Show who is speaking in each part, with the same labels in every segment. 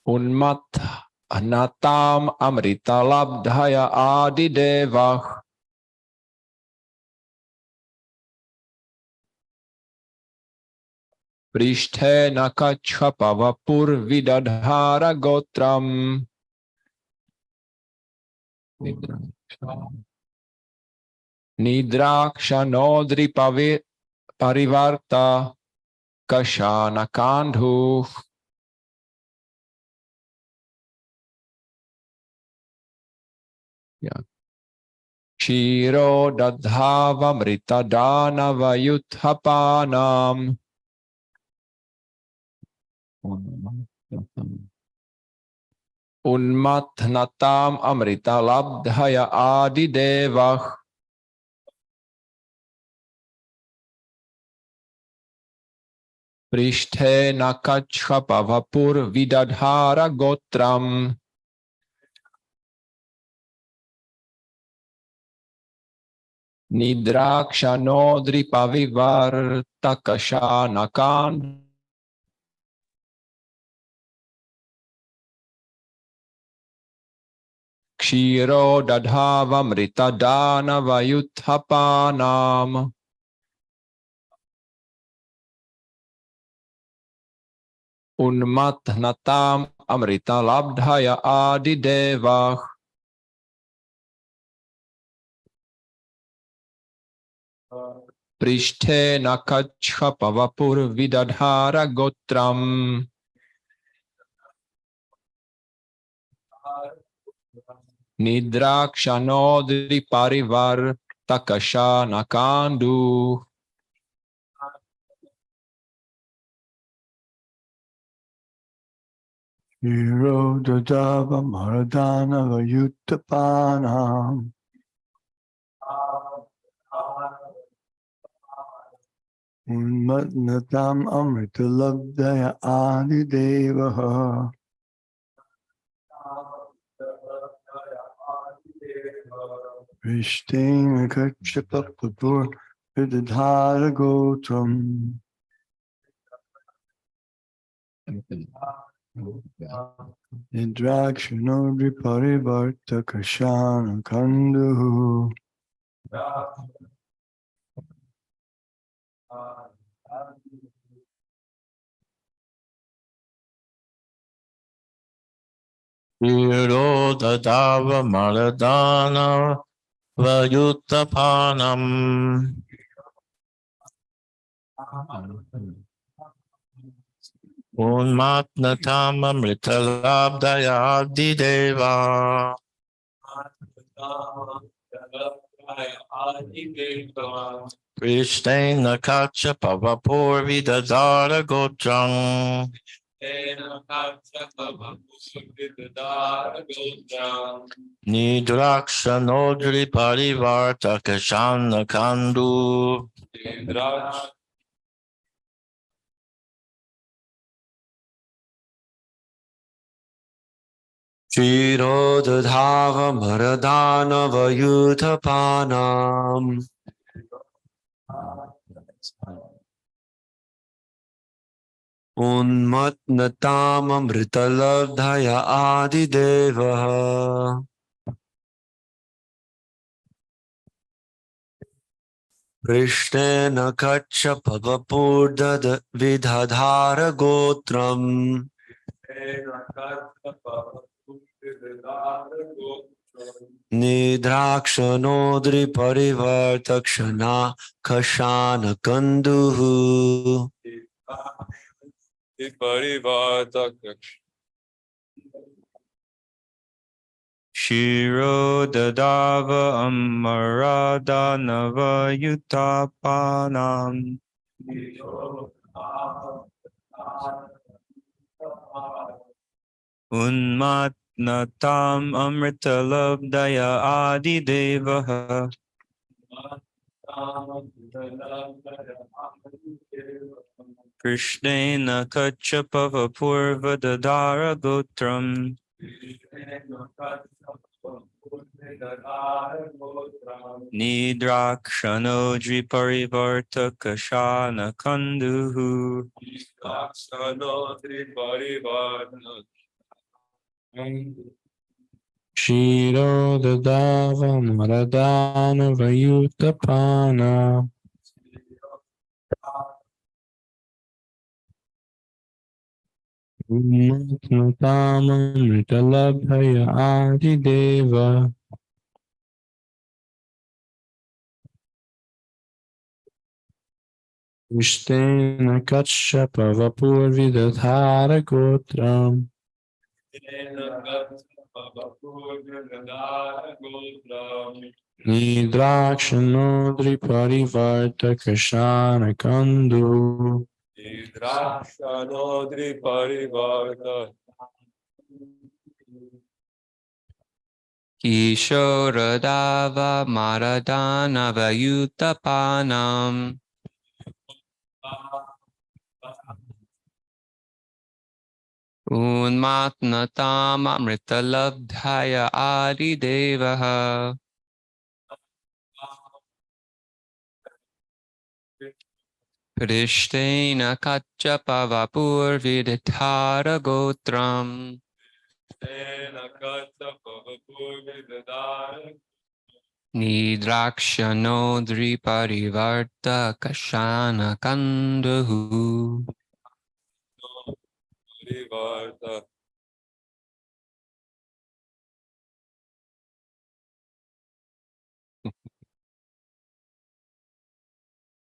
Speaker 1: Unmathanatam amrita labdhaya adidevah. Prishtena kachhapavapur vidadhara gotram. Nidrakshanodri parivarta kashana kandhu. Shiro dadhava mrita danava yuthapanam. Unmathnatam amrita labdhaya adidevah. Prishtena kachhapavapur vidadhara gotram. Nidrakshanodri pavivarta kashanakan. Kshiro dadhava mrita danava yuthapanam. Unmathnatam amrita labdhaya adidevah. Prishtena kachhapavapur vidadhara gotram. Nidrakshanodri parivarta kashanakandu.
Speaker 2: Shiro dadava mardhanava yuttapanam. Unmatnatam amrita labdhaya adidevaha. Prishtena kachhapavapur vidadhara gotram. Nidrakshanodri parivarta kashana kanduhu.
Speaker 3: Shiro dadava maradana vayuttapanam. Unmatnatam amritalabdaya adideva. Prishtena kachhapavapur vidadhara gotram. Nidrakshanodri parivarta kashana kandu.
Speaker 4: Shiro dadhava mardhanava yuthapanam. Unmatnatam amritalabdhaya adidevaha. Prishtena kachhapavapur vidadhara gotram. Nidrakshanodri parivartakshana kashana kanduhu.
Speaker 5: Shiro dadava amaradhanava yutapanam. Unmatnatam amritalabdaya adidevaha. Krishnena kachhapavapur vidadhara gotram. Nidrakshanodri parivartakashana kanduhu.
Speaker 1: Shiro Dadava Maradana Vayutapana Matnatama Mritalabhaya Adideva Ishtena Kachapa Vapurvidadhara Gotram Nidrakshanodri Parivarta Kashana Kandu
Speaker 5: Nidrakshanodri parivarta. Kishoradava maradana vayutapanam. Unmatnatam amritalabdhaya adidevaha. Prishtena kachapavapur vidhara gotram. Nidrakshanodri parivarta kashana kanduhu.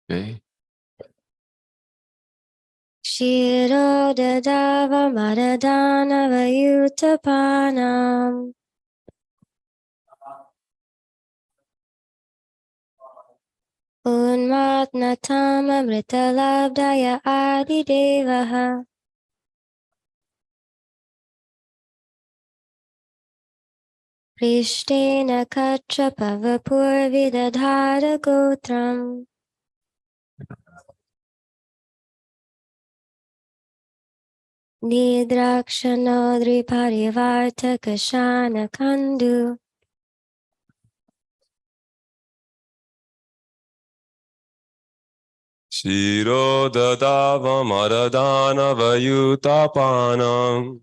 Speaker 5: Okay.
Speaker 6: Shiro dadava maradana vayutapanam. Unmatnatam amritalabdaya adidevaha. Prishtena kachapavapur vidadhara gotram. Nidrakshanodri parivarta kashana kandu.
Speaker 7: Shiro dadava maradana vayutapanam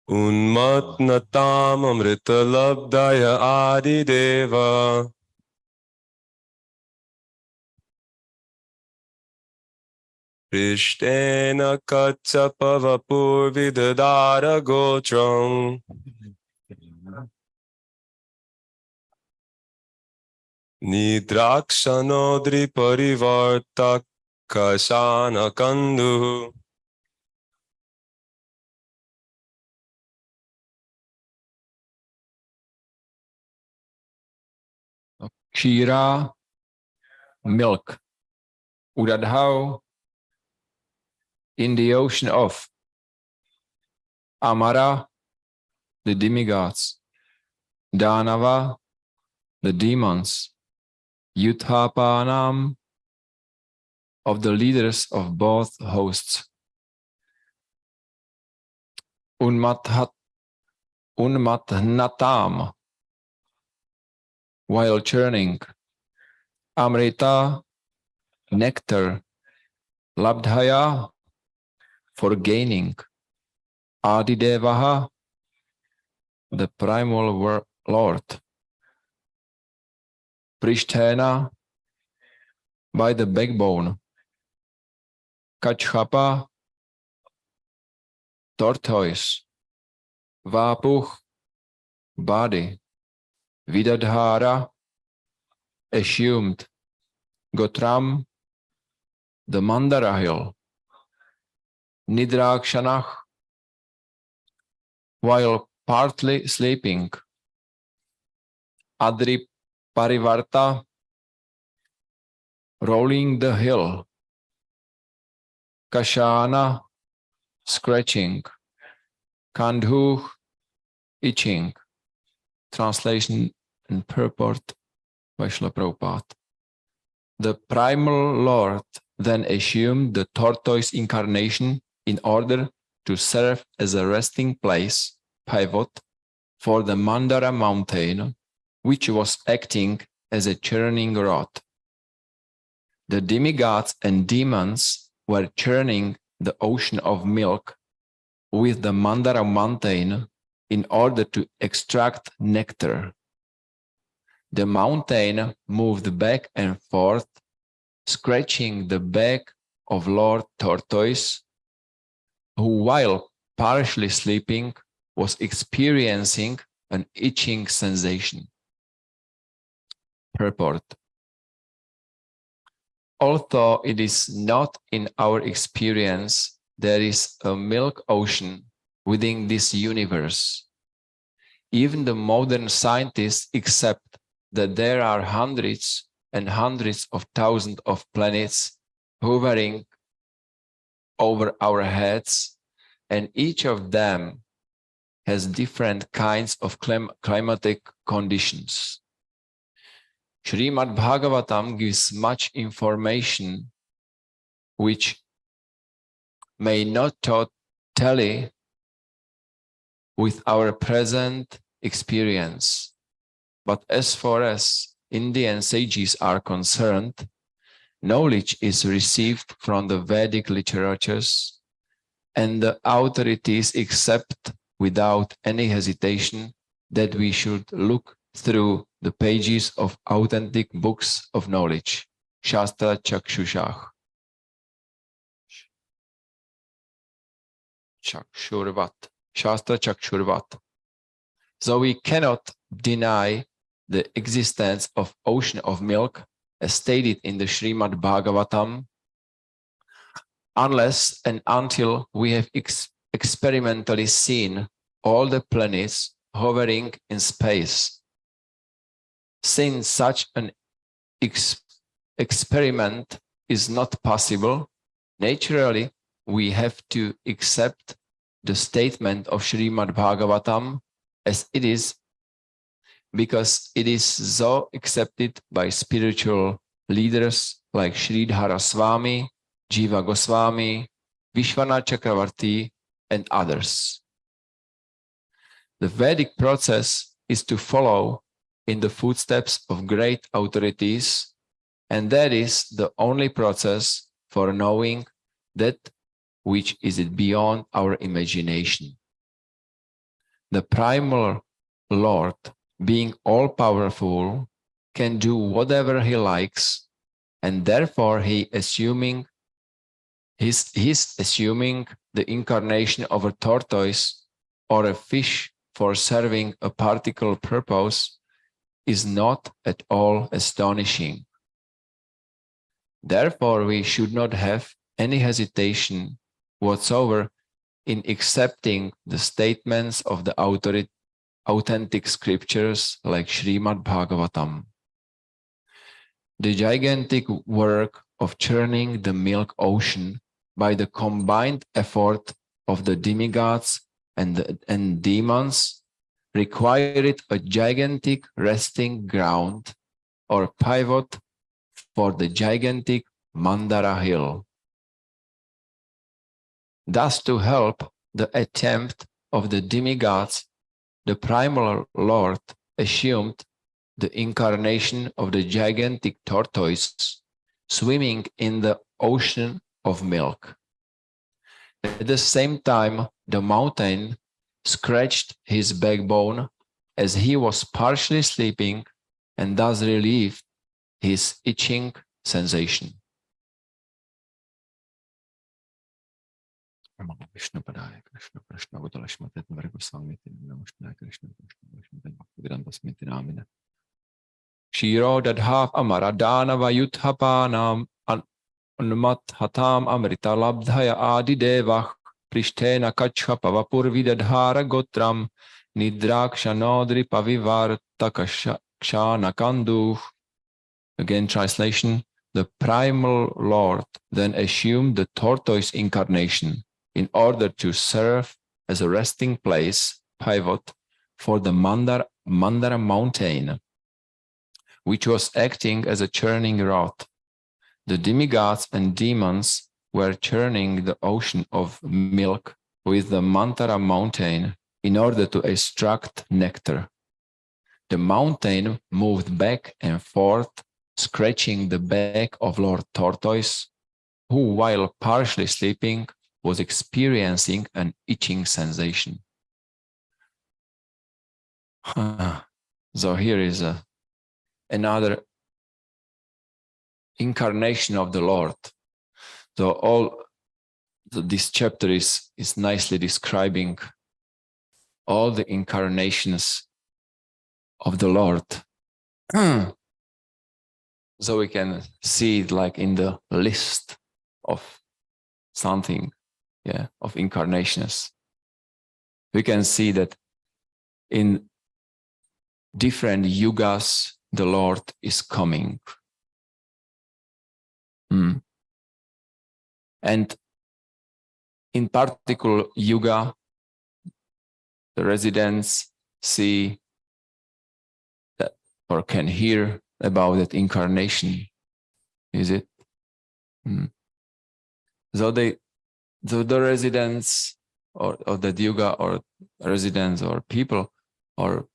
Speaker 7: Unmatnatam amritalabdaya adideva Prishtena katsapavapur vidadara gotram Nidrakshanodri parivarta kasana kandu
Speaker 1: Kshira, milk. Udadhau, in the ocean of. Amara, the demigods. Danava, the demons. Yuthapanam, of the leaders of both hosts. Unmatnatam, while churning. Amrita, nectar. Labdhaya, for gaining. Adidevaha, the primal lord. Prishtena, by the backbone. Kachhapa, tortoise. Vapuh, body. Vidadhara, assumed. Gotram, the Mandara hill. Nidrakshanah, while partly sleeping. Adri Parivarta, rolling the hill. Kashana, scratching. Kandhu, itching. Translation and purport by Srila Prabhupada. The primal Lord then assumed the tortoise incarnation in order to serve as a resting place, pivot, for the Mandara mountain, which was acting as a churning rod. The demigods and demons were churning the ocean of milk with the Mandara mountain in order to extract nectar. The mountain moved back and forth, scratching the back of Lord Tortoise, who, while partially sleeping, was experiencing an itching sensation. Purport. Although it is not in our experience, there is a milk ocean within this universe. Even the modern scientists accept that there are hundreds and hundreds of thousands of planets hovering over our heads, and each of them has different kinds of climatic conditions. Srimad Bhagavatam gives much information which may not tally with our present experience. But as far as Indian sages are concerned, knowledge is received from the Vedic literatures, and the authorities accept without any hesitation that we should look through the pages of authentic books of knowledge, Shastra Chakshushah. Chakshurvat, Shastra Chakshurvat. So we cannot deny the existence of ocean of milk as stated in the Srimad Bhagavatam, unless and until we have experimentally seen all the planets hovering in space. Since such an experiment is not possible, naturally we have to accept the statement of Srimad Bhagavatam as it is, because it is so accepted by spiritual leaders like Sridhara Swami, Jiva Goswami, Vishwanath Chakravarti, and others. The Vedic process is to follow in the footsteps of great authorities, and that is the only process for knowing that which is beyond our imagination. The primal Lord, being all-powerful, can do whatever he likes, and therefore he's assuming the incarnation of a tortoise or a fish for serving a particular purpose is not at all astonishing. Therefore, we should not have any hesitation whatsoever in accepting the statements of the authentic scriptures like Srimad Bhagavatam. The gigantic work of churning the milk ocean by the combined effort of the demigods and demons required a gigantic resting ground or pivot for the gigantic Mandara hill. Thus, to help the attempt of the demigods, the primal Lord assumed the incarnation of the gigantic tortoise swimming in the ocean of milk. At the same time, the mountain scratched his backbone as he was partially sleeping and thus relieved his itching sensation. Krishna Padaya, Krishna Krishna Gotra Shmatet Vargoswami Namaste Krishna Krishna Bhaktivedanta Smriti Namina Shiro Dadhav Amaradana Vayuthapanam Anumat Hatam Amrita Labdhaya Adi Devach Prishtena Kacha Pavapur Vidadhara Gotram Nidrakshanodri Pavivar Takashana Kandu. Again, translation. The primal Lord then assumed the tortoise incarnation in order to serve as a resting place, pivot, for the Mandara mountain, which was acting as a churning rod. The demigods and demons were churning the ocean of milk with the Mantara mountain in order to extract nectar. The mountain moved back and forth, scratching the back of Lord Tortoise, who, while partially sleeping, was experiencing an itching sensation. So here is another incarnation of the Lord. So this chapter is nicely describing all the incarnations of the Lord. So we can see it like in the list of something, of incarnations. We can see that in different yugas, the Lord is coming. And in particular yuga, the residents see that or can hear about that incarnation. Is it? So the residents or the yuga or residents or people or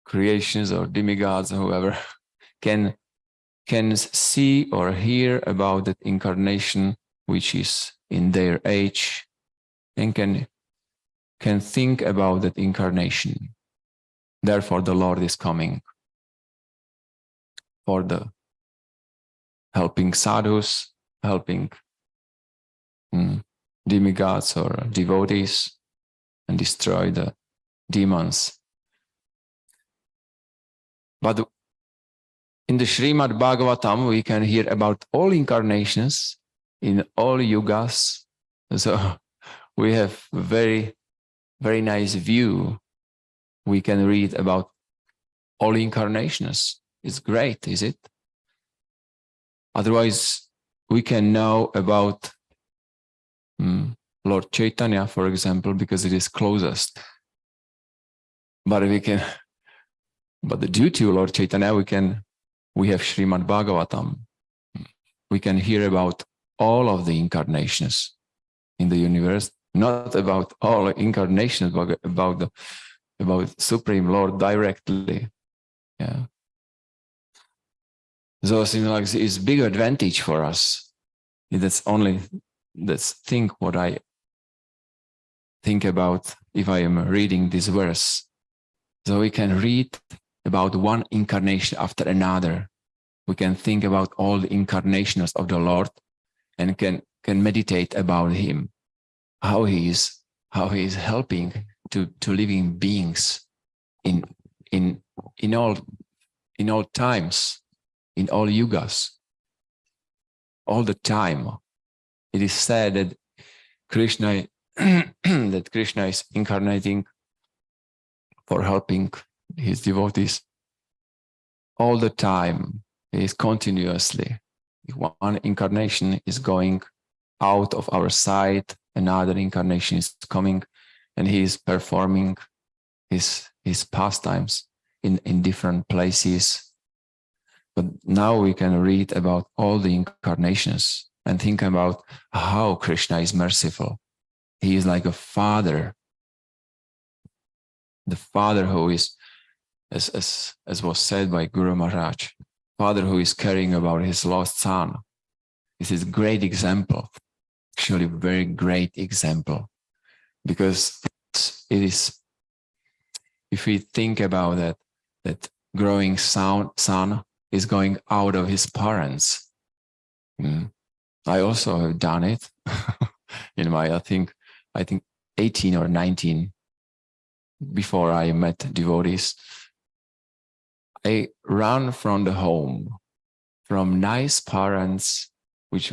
Speaker 1: creations or demigods or whoever can see or hear about that incarnation which is in their age and can think about that incarnation. Therefore, the Lord is coming for the helping sadhus, helping demigods or devotees, and destroy the demons. But in the Srimad Bhagavatam, we can hear about all incarnations in all yugas. So we have a very, very nice view. We can read about all incarnations. It's great, is it? Otherwise, we can know about Lord Chaitanya, for example, because it is closest. But due to Lord Chaitanya, we have Srimad Bhagavatam. We can hear about all of the incarnations in the universe, not about all incarnations, but about Supreme Lord directly. Yeah. So it seems like it's big advantage for us. That's what I think about if I am reading this verse. So we can read about one incarnation after another. We can think about all the incarnations of the Lord and can meditate about him, how he is helping to living beings in all times, in all yugas, all the time. It is said that Krishna is incarnating for helping his devotees all the time. He is continuously. One incarnation is going out of our sight, another incarnation is coming, and he is performing his pastimes in different places. But now we can read about all the incarnations and think about how Krishna is merciful. He is like a father, the father who is, as was said by Guru Maharaj, father who is caring about his lost son. This is a great example, actually a very great example, because it is, if we think about that growing son is going out of his parents. I also have done it in my, I think 18 or 19, before I met devotees. I ran from the home, from nice parents, which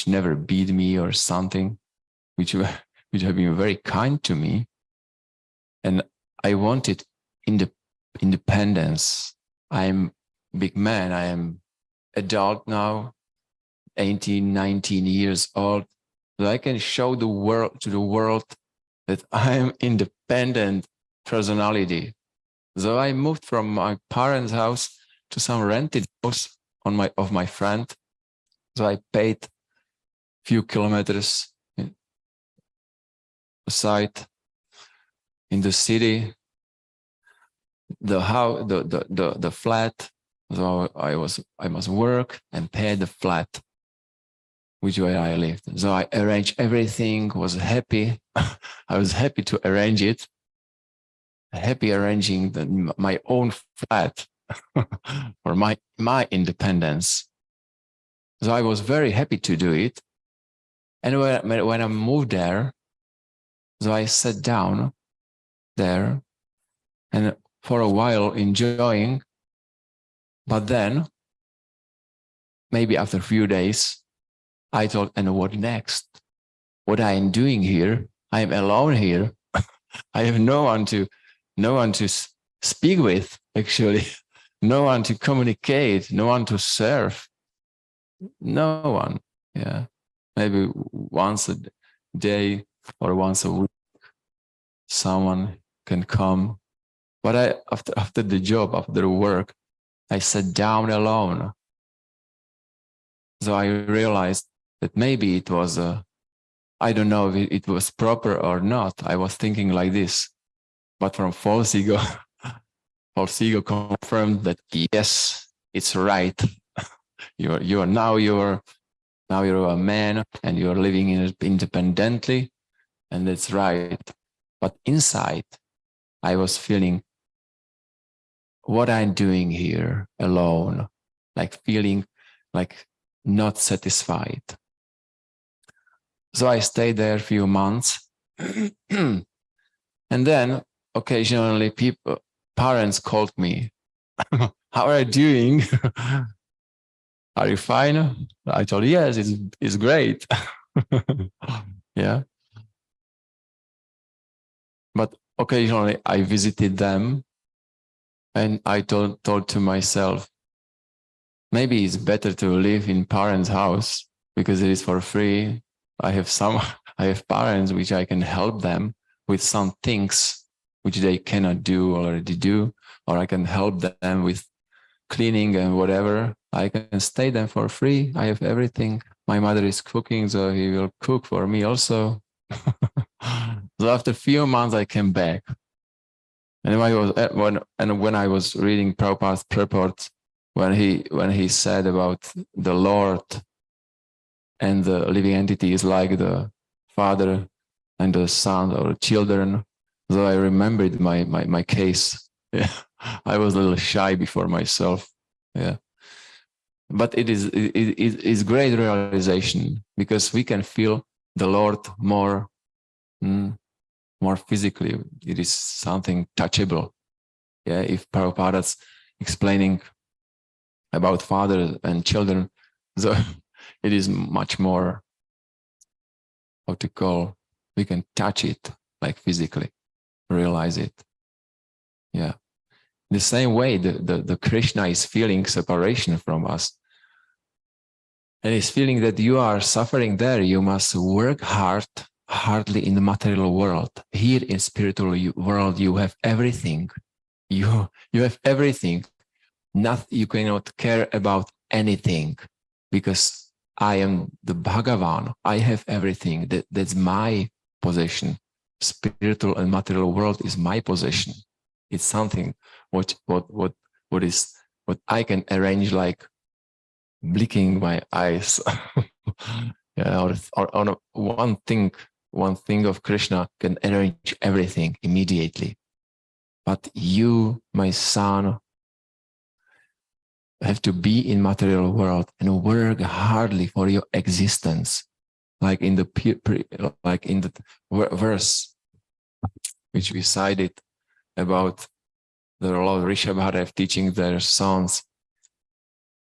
Speaker 1: never beat me or something, which have been very kind to me. And I wanted independence. I'm a big man. I am adult now, 18, 19 years old. So I can show the world that I am independent personality. So I moved from my parents' house to some rented house of my friend. So I paid a few kilometers. site in the city, the house, the flat. So I must work and pay the flat, which way I lived. So I arranged everything, was happy. I was happy to arrange it, happy arranging my own flat for my independence. So I was very happy to do it. And when I moved there, so I sat down there and for a while enjoying, but then maybe after a few days, I thought, and what next? What I am doing here? I am alone here. I have no one to speak with, actually, no one to communicate, no one to serve, no one. Yeah, maybe once a day or once a week, someone can come. But after the job, after the work, I sat down alone. So I realized that maybe it was I don't know if it was proper or not. I was thinking like this, but from false ego, false ego confirmed that yes, it's right. You're now you're a man and you're living independently, and that's right. But inside, I was feeling what I'm doing here alone, like feeling like not satisfied. So I stayed there a few months. And then occasionally parents called me. How are you doing? Are you fine? I told, yes, it's great. Yeah. But occasionally I visited them and I told to myself, maybe it's better to live in parents' house because it is for free. I have parents which I can help them with some things which they cannot do already do, or I can help them with cleaning and whatever. I can stay them for free. I have everything. My mother is cooking, so he will cook for me also. So after a few months, I came back. And when I was reading Prabhupada's purport, when he said about the Lord and the living entity is like the father and the son or children, so I remembered my case. Yeah, I was a little shy before myself. Yeah, but it is great realization because we can feel the Lord more physically. It is something touchable. Yeah, if Prabhupada's explaining about father and children, so it is much more, how to call, we can touch it like physically, realize it. Yeah. The same way the Krishna is feeling separation from us. And he's feeling that you are suffering there. You must work hardly in the material world. Here in spiritual world, you have everything. You have everything. You cannot care about anything because I am the Bhagavan. I have everything. That's my possession. Spiritual and material world is my possession. It's something what I can arrange like blinking my eyes. Yeah, or on one thing of Krishna can arrange everything immediately. But you, my son, have to be in material world and work hardly for your existence, like in the verse which we cited about the Lord Rishabhadev teaching their sons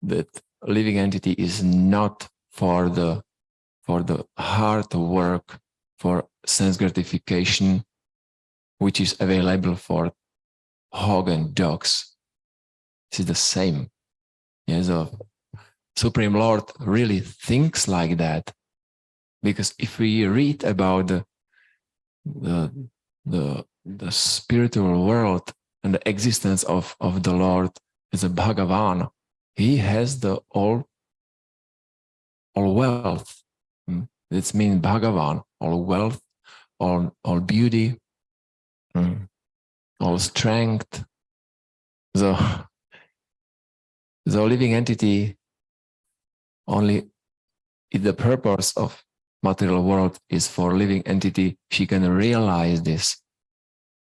Speaker 1: that living entity is not for the hard work for sense gratification, which is available for hog and dogs. This is the same. Yes, the Supreme Lord really thinks like that, because if we read about the spiritual world and the existence of the Lord as a Bhagavan, he has the all wealth. This means Bhagavan, all wealth, all beauty, all strength. The living entity only, if the purpose of material world is for living entity, she can realize this.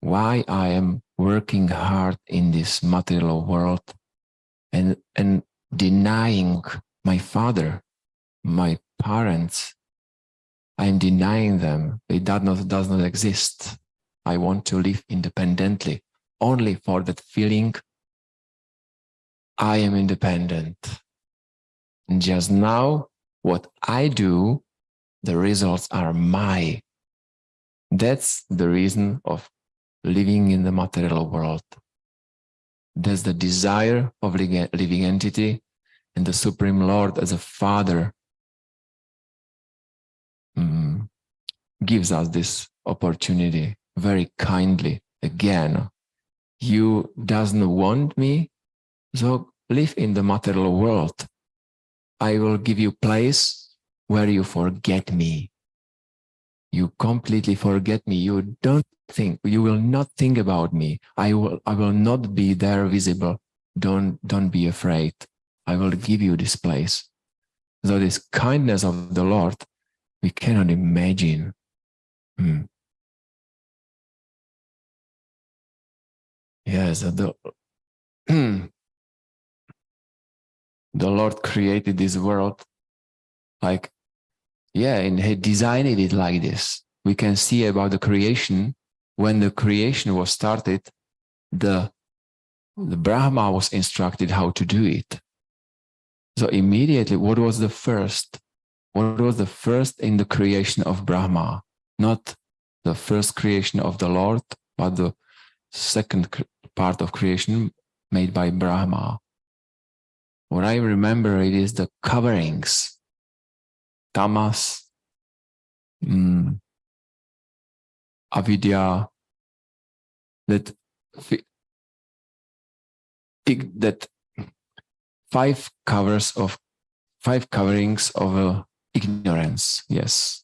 Speaker 1: Why I am working hard in this material world and denying my father, my parents. I am denying them. It does not exist. I want to live independently, only for that feeling I am independent. And just now, what I do, the results are mine. That's the reason of living in the material world. That's the desire of living entity, and the Supreme Lord as a Father gives us this opportunity very kindly. Again, you doesn't want me, so live in the material world. I will give you place where you forget me. You completely forget me. You will not think about me. I will not be there visible. Don't be afraid. I will give you this place. So this kindness of the Lord, we cannot imagine. Yes, the Lord created this world like, and he designed it like this. We can see about the creation. When the creation was started, the Brahma was instructed how to do it. So immediately, what was the first? What was the first in the creation of Brahma? Not the first creation of the Lord, but the second part of creation made by Brahma. What I remember, it is the coverings, tamas, avidya, that five coverings of ignorance. Yes,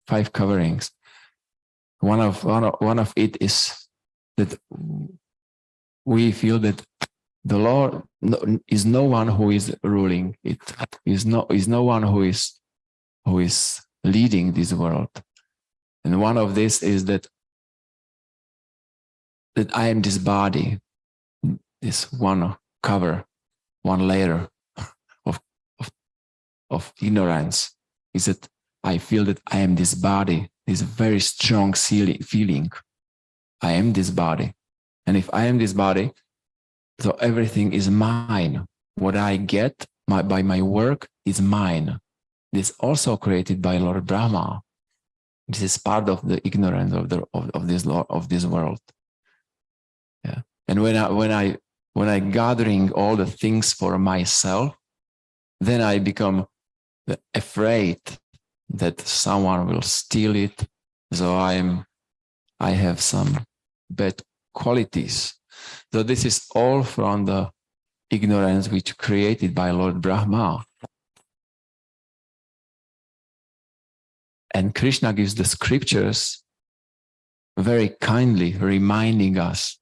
Speaker 1: 5 coverings. One of it is that we feel that the Lord is no one who is ruling it. Is no one who is leading this world. And one of this is that I am this body, this one cover, one layer of ignorance, is that I feel that I am this body, this very strong feeling. I am this body. And if I am this body, so everything is mine. What I get by my work is mine. This is also created by Lord Brahma. This is part of the ignorance of this world. Yeah. And when I gathering all the things for myself, then I become afraid that someone will steal it. So I have some bad qualities. So this is all from the ignorance which created by Lord Brahma. And Krishna gives the scriptures very kindly, reminding us,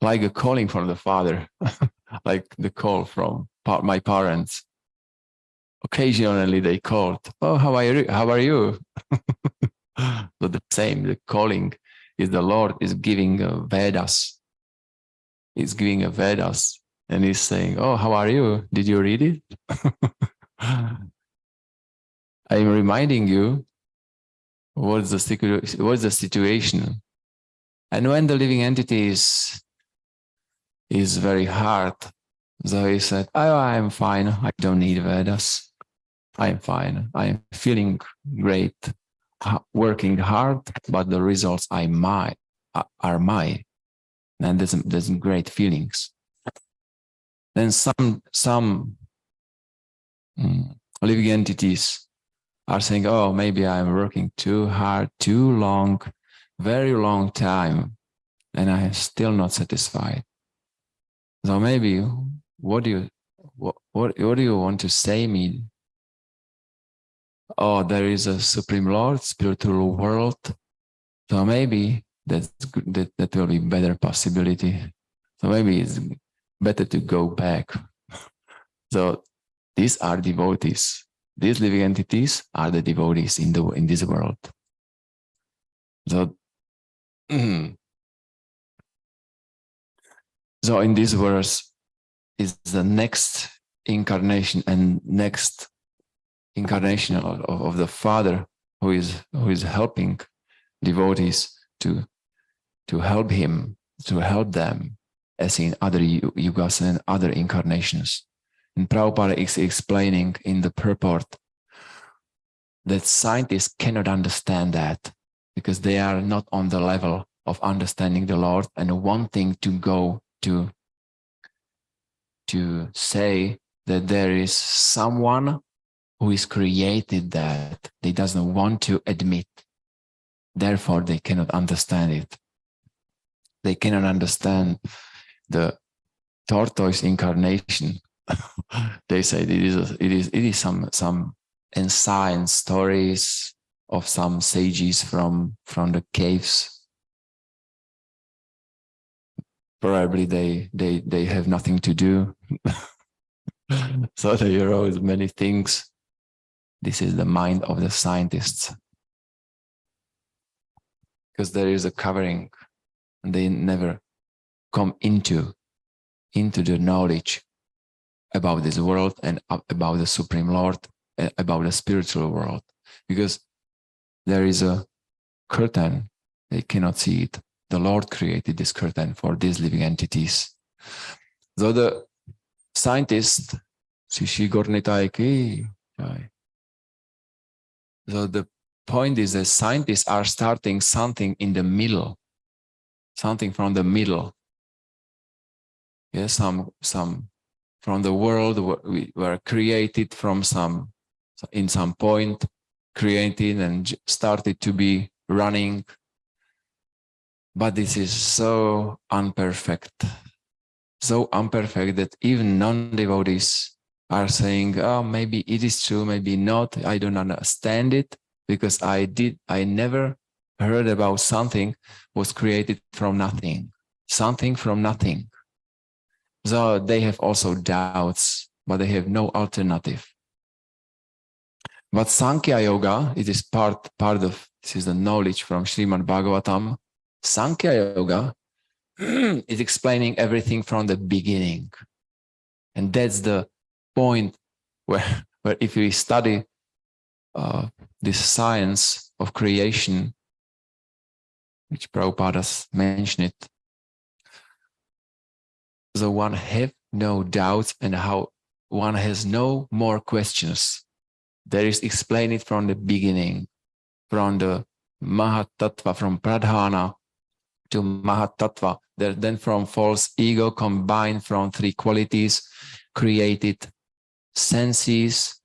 Speaker 1: like a calling from the Father, like the call from my parents. Occasionally they called, "Oh, how are you?" So the same, the calling is the Lord is giving Vedas. He's giving a Vedas, and he's saying, "Oh, how are you? Did you read it?" I'm reminding you what's the situation. And when the living entity is very hard, so he said, "Oh, I'm fine. I don't need Vedas. I'm fine. I'm feeling great, working hard, but the results are mine. And there's great feelings." Then some living entities are saying, "Oh, maybe I'm working too hard, too long, very long time, and I am still not satisfied." So maybe, what do you want to say me? oh, there is a Supreme Lord, spiritual world. So maybe that will be better possibility. So maybe it's better to go back. So these are devotees. These living entities are the devotees in this world. So, so in this verse is the next incarnation and next incarnation of the Father who is helping devotees to help him, to help them, as in other yugas and other incarnations. And Prabhupada is explaining in the purport that scientists cannot understand that because they are not on the level of understanding the Lord and wanting to go to say that there is someone who is created that they doesn't want to admit. Therefore, they cannot understand it. They cannot understand the tortoise incarnation. They say it is some ancient stories of some sages from the caves. Probably they have nothing to do. So they wrote many things. This is the mind of the scientists. Because there is a covering and they never come into the knowledge about this world and about the Supreme Lord, about the spiritual world. Because there is a curtain, they cannot see it. The Lord created this curtain for these living entities. So the scientists, so the point is that scientists are starting something in the middle, something from the middle. Yes, some from the world we were created from in some point, created and started to be running. But this is so imperfect that even non-devotees are saying, oh, maybe it is true, maybe not. I don't understand it because I never heard about something was created from nothing, something from nothing. So they have also doubts, but they have no alternative. But Sankhya Yoga, it is part of, this is the knowledge from Srimad Bhagavatam. Sankhya Yoga is explaining everything from the beginning. And that's the point where if we study this science of creation, which Prabhupada has mentioned it, so one have no doubts and how one has no more questions. There is explained it from the beginning, from the Mahatattva, from Pradhana to Mahatattva, then from false ego combined from three qualities, created senses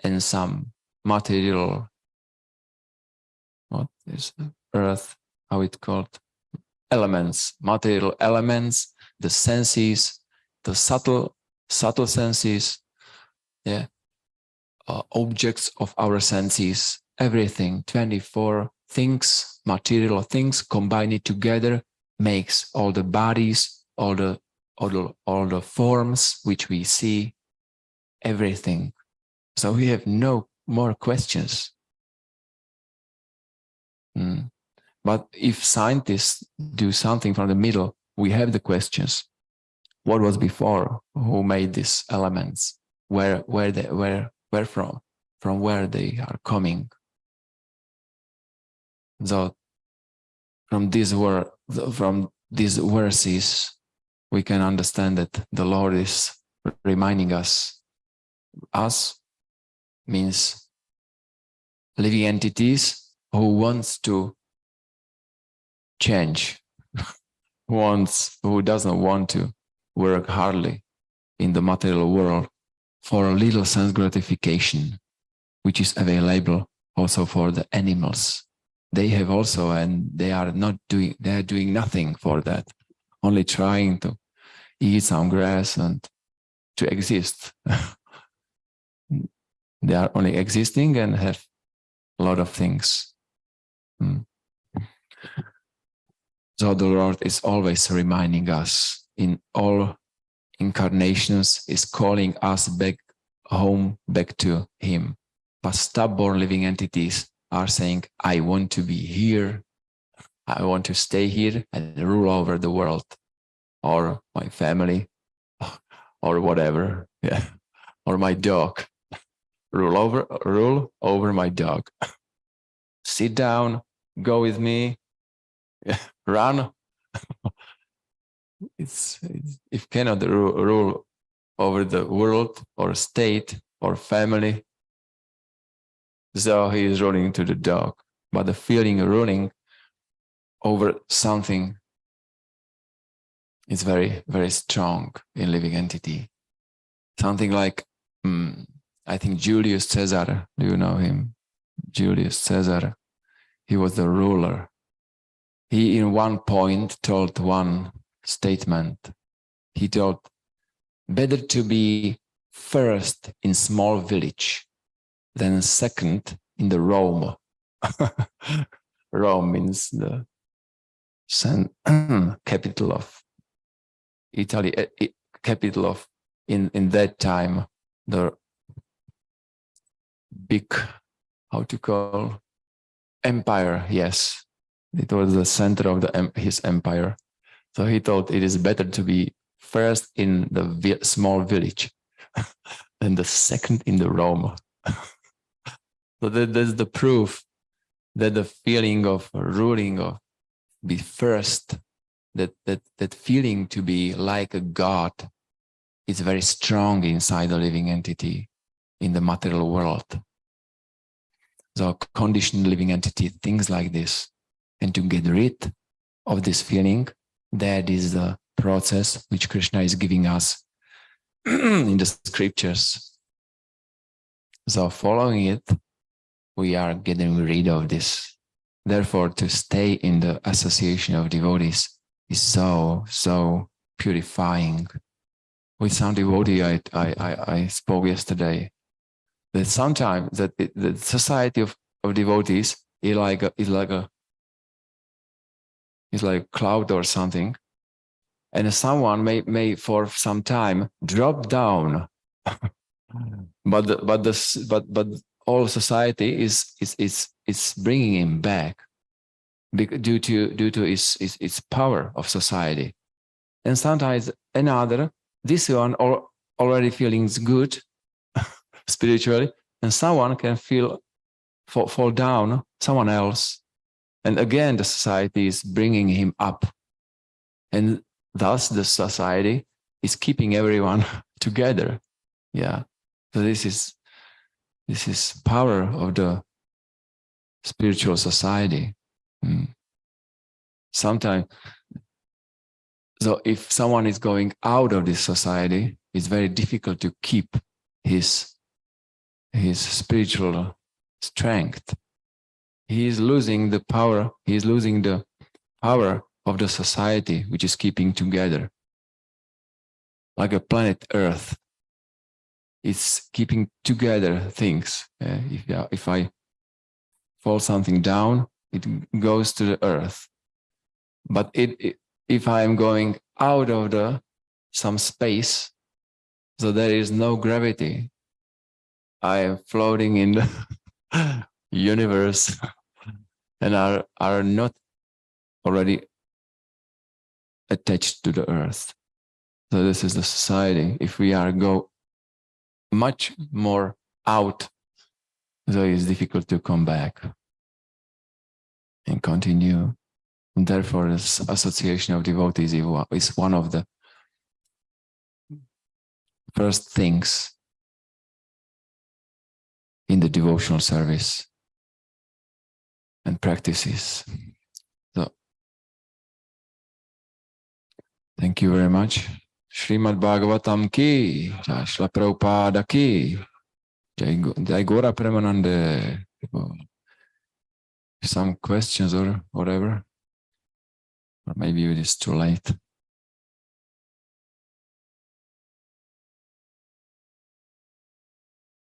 Speaker 1: and some material, what is earth, how it called, elements, material elements, the senses, the subtle senses, objects of our senses, everything, 24 things, material things, combined together makes all the bodies, all the forms which we see, everything. So we have no more questions. But if scientists do something from the middle, we have the questions. What was before? Who made these elements? Where from? From where they are coming? So from these verses, we can understand that the Lord is reminding us. Us means living entities who wants to change, who doesn't want to work hardly in the material world for a little sense gratification, which is available also for the animals. They have also, and they are doing nothing for that, only trying to eat some grass and to exist. They are only existing and have a lot of things. So the Lord is always reminding us in all incarnations, is calling us back home, back to Him. But stubborn living entities are saying, I want to be here. I want to stay here and rule over the world or my family or whatever. Yeah. Or my dog. Rule over my dog. Sit down, go with me, run. It's if cannot rule over the world or state or family, so he is ruling to the dog. But the feeling ruling over something is very, very strong in living entity. Something like, I think Julius Caesar, do you know him? Julius Caesar, he was the ruler. He in one point told one statement. He told, better to be first in small village than second in the Rome. Rome means the capital of Italy, capital of, in that time, the big, how to call, empire, yes. It was the center of his empire. So he thought it is better to be first in the small village than the second in the Rome. So that's the proof that the feeling of ruling, of be first, that feeling to be like a God is very strong inside the living entity in the material world. So conditioned living entity thinks like this. And to get rid of this feeling, that is the process which Krishna is giving us in the scriptures. So following it, we are getting rid of this. Therefore, to stay in the association of devotees is so purifying. With some devotee I spoke yesterday, that sometimes the society of devotees is like a cloud or something, and someone may for some time drop down, but all society is bringing him back due to its power of society. And sometimes another, this one already feeling good spiritually, and someone can fall down, someone else, and again the society is bringing him up, and thus the society is keeping everyone together. Yeah, so this is power of the spiritual society. Sometimes, so if someone is going out of this society, it's very difficult to keep his spiritual strength. He is losing the power. He is losing the power of the society, which is keeping together. Like a planet Earth, it's keeping together things. If I fall something down, it goes to the Earth. But if I am going out of some space, so there is no gravity, I am floating in the universe and are not already attached to the Earth. So this is the society. If we go much more out, so it's difficult to come back and continue. And therefore, this association of devotees is one of the first things in the devotional service and practices. So, thank you very much. Srimad Bhagavatam ki, Shla Prabhupada ki, Jai Gora Premanande. Some questions or whatever? Or maybe it is too late.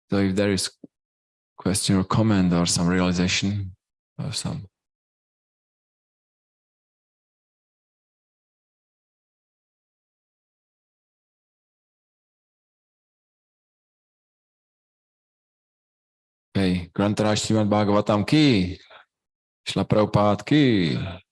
Speaker 1: So if there is question or comment or some realization or some. Okay, Grantaraj Srimad Bhagavatam ki, Shila Prabhupada ki.